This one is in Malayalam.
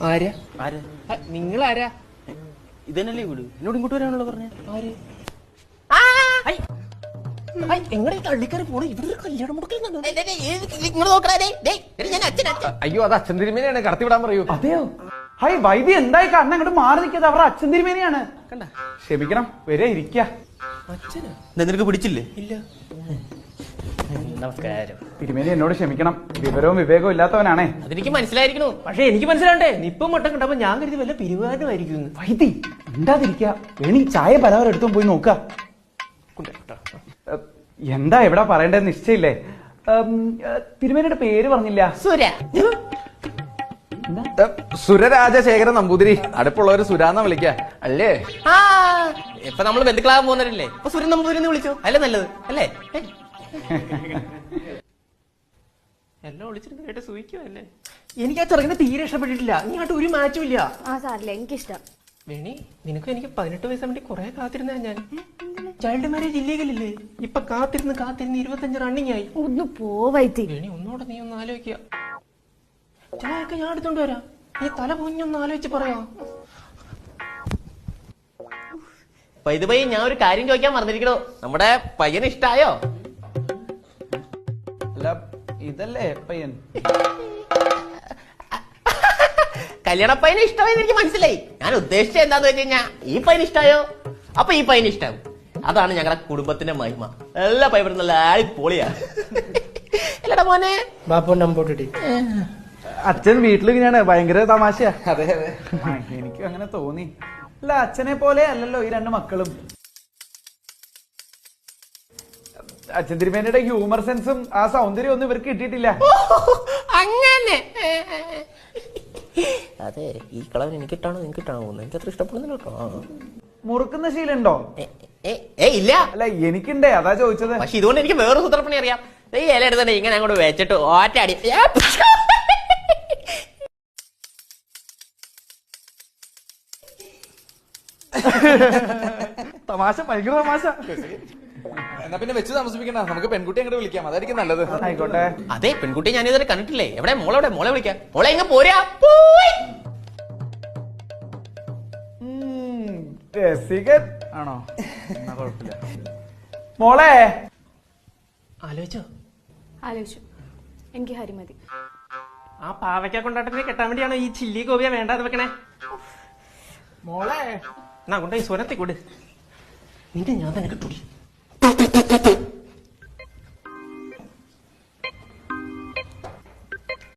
ആരാ ആരാ? നിങ്ങളാരാ? ഇതന്നല്ലേ വീട്? എന്നോട് ഇങ്ങോട്ട് വരാണല്ലോ പറഞ്ഞ ആര്? എങ്ങനെ തള്ളിക്കറി പോണേ? ഇവിടെ ഒരു കല്യാണം മുടക്കുന്നുണ്ട്. അയ്യോ, അത് അച്ഛൻ തിരുമേനിയാണ്, കടത്തിവിടാൻ പറയൂ. അതെയോ? ഹൈ വൈദ്യ എന്തായി കാരണം അങ്ങോട്ട് മാറി നിൽക്കാതെ അവരുടെ അച്ഛൻ തിരുമേനിയാണ്. കണ്ട, ക്ഷമിക്കണം, വരെ ഇരിക്ക. അച്ഛനാ? നിനക്ക് പിടിച്ചില്ലേ? ഇല്ല. നമസ്കാരം. തിരുമേനി എന്നോട് ക്ഷമിക്കണം, വിവരവും വിവേകവും ഇല്ലാത്തവനാണേ. അതെനിക്ക് മനസ്സിലായിരിക്കണു, പക്ഷെ എനിക്ക് മനസ്സിലാണ്ടേ നിപ്പം മട്ടം കണ്ടപ്പോ ഞാൻ കരുതി വല്ല പിരിവാരമായിരിക്കും. വൈദ്യ ഉണ്ടാതിരിക്ക, വേണി ചായ പലവരും എടുത്തും പോയി നോക്ക. എന്താ എവിടാ പറയേണ്ടത് നിശ്ചയില്ലേ? തിരുമേനിയുടെ പേര് പറഞ്ഞില്ല. സുരരാജശേഖരൻ നമ്പൂതിരി. അടുപ്പുള്ളവര് സുരാന്ന വിളിക്ക അല്ലേ? ഇപ്പൊ നമ്മള് ബന്ധുക്കളാകാൻ പോകുന്നവരല്ലേ, ഇപ്പൊ സുരൻ നമ്പൂതിരി വിളിച്ചോ, അല്ലേ നല്ലത് അല്ലേ? എല്ലാം വിളിച്ചിരുന്ന് കേട്ട് സൂഹിക്കുവല്ലേ. എനിക്ക് ആ ചെറുക്കനെ തീരെ ഇഷ്ടപ്പെട്ടിട്ടില്ല. നീങ്ങോട്ട് ഒരു മാറ്റും ഇല്ല. എനിക്കിഷ്ടം. വേണി, നിനക്കും എനിക്ക് 18 വയസ്സ് വേണ്ടി കുറെ കാത്തിരുന്ന ഞാൻ. ചൈൽഡ് മാരേജ് ഇല്ലീഗലല്ലേ? ഇപ്പൊ കാത്തിരുന്ന് 25 റണ്ണിങ് ആയി. ഒന്ന് പോവൈത്തി. വേണി, ഒന്നോടെ നീ ഒന്ന് ആലോചിക്കുക. ചായയൊക്കെ ഞാൻ എടുത്തോണ്ട് വരാം. നീ തല പൊഞ്ഞൊന്ന് ആലോചിച്ച് പറയാ. പൈതുപൈ ഞാൻ ഒരു കാര്യം ചോദിക്കാൻ മറന്നിരിക്കണോ? നമ്മുടെ പയ്യന് ഇഷ്ടായോ? അല്ല, ഇതല്ലേ പയ്യൻ? കല്യാണ പയ്യന് ഇഷ്ടമായെന്ന് എനിക്ക് മനസ്സിലായി. ഞാൻ ഉദ്ദേശിച്ചത് എന്താന്ന് വെച്ച് കഴിഞ്ഞാ, ഈ പയ്യന് ഇഷ്ടായോ അപ്പൊ ഈ പയ്യന് ഇഷ്ടാവും. അതാണ് ഞങ്ങളുടെ കുടുംബത്തിന്റെ മഹിമ. എല്ലാ പയ്യനും നല്ല പൊളിയാ. അല്ലടാ മോനെ. അച്ഛൻ വീട്ടിൽ ഇങ്ങനെയാണ്, ഭയങ്കര തമാശയാ. അതെ അതെ, എനിക്കും അങ്ങനെ തോന്നി. അല്ല, അച്ഛനെ പോലെ അല്ലല്ലോ ഈ രണ്ട് മക്കളും. അച്ഛൻ തിരുമേനിയുടെ ഹ്യൂമർ സെൻസും ആ സൗന്ദര്യം ഒന്നും ഇവർക്ക് കിട്ടിയിട്ടില്ല. അങ്ങനെ അതെ, ഈ കളർ എനിക്കിട്ടാണോ നിനക്കിട്ടാണോ എനിക്ക് അത്ര ഇഷ്ടപ്പെടുന്നില്ല കേട്ടോ. മുറുക്കുന്ന ശീലുണ്ടോ? ഇല്ല. അല്ല, എനിക്കുണ്ടേ, അതാ ചോദിച്ചത്. പക്ഷെ ഇതുകൊണ്ട് എനിക്ക് വേറെ സൂത്രപ്പണി അറിയാം. ഈ ഇല എടുത്തന്നെ ഇങ്ങനെ അങ്ങോട്ട് വെച്ചിട്ട് ഒറ്റയടി. തമാശ, ഭയങ്കര തമാശ. എന്നാ പിന്നെ വെച്ച് താമസിപ്പിക്കണ്ട, നമുക്ക് പെൺകുട്ടി അങ്ങോട്ട് വിളിക്കാം, അതായിരിക്കും നല്ലത്. ആയിക്കോട്ടെ. അതെ, പെൺകുട്ടി ഞാൻ ഇതുവരെ കണ്ടിട്ടില്ലേ. എവിടെ മോളെവിടെ? മോളെ വിളിക്കാം. മോളെ ഇങ്ങ പോരാ. രസികൻ ആണോ? എന്നാ കുഴപ്പമില്ല. മോളെ ആലോചിച്ചോ? ആലോചിച്ചു. എനിക്ക് ഹരിമതി. ആ പാവയ്ക്ക കൊണ്ടാട്ടത്തിനെ കെട്ടാൻ വേണ്ടിയാണോ ഈ ചില്ലി കോപിയ വേണ്ടാതെ വെക്കണേ? മോളെ എന്നാ കൊണ്ട ഈ സ്വരത്തെ കൂട്. നിന്റെ ഞാൻ തന്നെ കിട്ടൂടി.